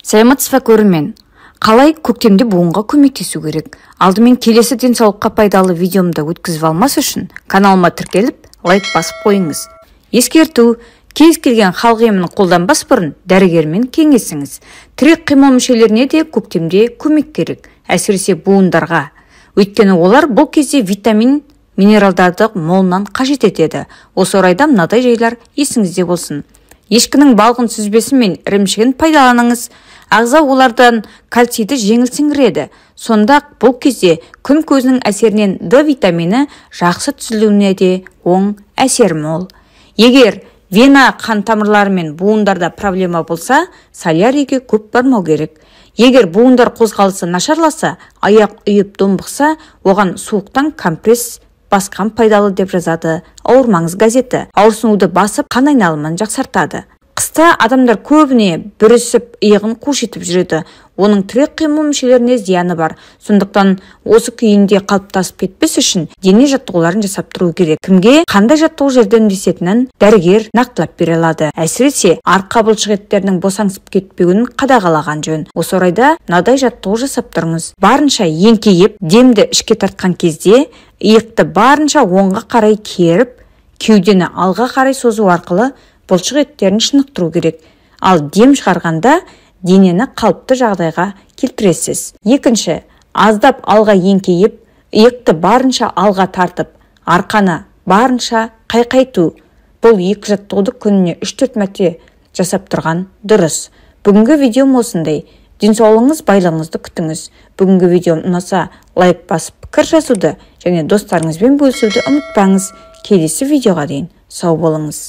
Саламатсызбы көрермен. Қалай көктемде буынға көмектесу керек? Алдымен келесі денсаулыққа пайдалы видеомды өткізіп алмас үшін каналыма тіркеліп, лайк басып қойыңыз. Ескерту: кез келген халық емін қолданбас бұрын дәрігермен кеңесіңіз. Тірек қимыл мүшелеріне де көктемде көмек керек, әсіресе буындарға. Өйткені олар бұл кезде витамин, минералдарды молынан қажет етеді. Осы орайда мынадай жайлар есіңізде болсын. Ешкінің балғын сүзбесі мен ірімшігін пайдаланыңыз. Ағза олардан кальцийді жеңіл сіңіреді. Сонда бұл кезде күн көзінің әсерінен D витамині жақсы түзілуіне де оң әсер мол. Егер вена қан тамырлары мен буындарда проблема болса, соляриге көп бармау керек. Егер буындар қозғалысы нашарласа, аяқ үйіп домбықса, оған суықтан компресс басқан пайдалы деп жазады Ауырмаңыз газеті. Ауырсынуды басып, қан айналымын жақсартады. Қыста адамдар көбіне бүрісіп, иығын қушитып жүреді. Оның тірек қимыл мүшелеріне зияны бар. Сондықтан осы күйінде қалыптасып кетпес үшін дене жаттығуларын жасап тұру керек. Кімге қандай жаттығу жәрдемдесетінін дәрігер нақтылап бере алады. Әсіресе арқа бұлшықеттерінің босаңсып кетпеуін қадағалаған жөн. Осы орайда мынадай жаттығу жасап тұрыңыз. Барынша еңкейіп, демді ішке тартқан кезде иықты барынша оңға қарай керіп, кеудені алға қарай созу арқылы бұлшық еттерін шынықтыру керек. Ал дем шығарғанда денені қалыпты жағдайға келтіресіз. Екінші, аздап алға еңкейіп, иықты барынша алға тартып, арқаны барынша қайқайту. Бұл екі жаттығуды күніне 3-4 мәрте жасап тұрған дұрыс. Бүгінгі видеом осындай. Денсаулығыңыз, байлығыңызды күтіңіз. Бүгінгі видеом ұнаса, лайк басып, пікір жазуды және достарыңызбен бөлісуді ұмытпаңыз. Келесі видеоға дейін сау болыңыз.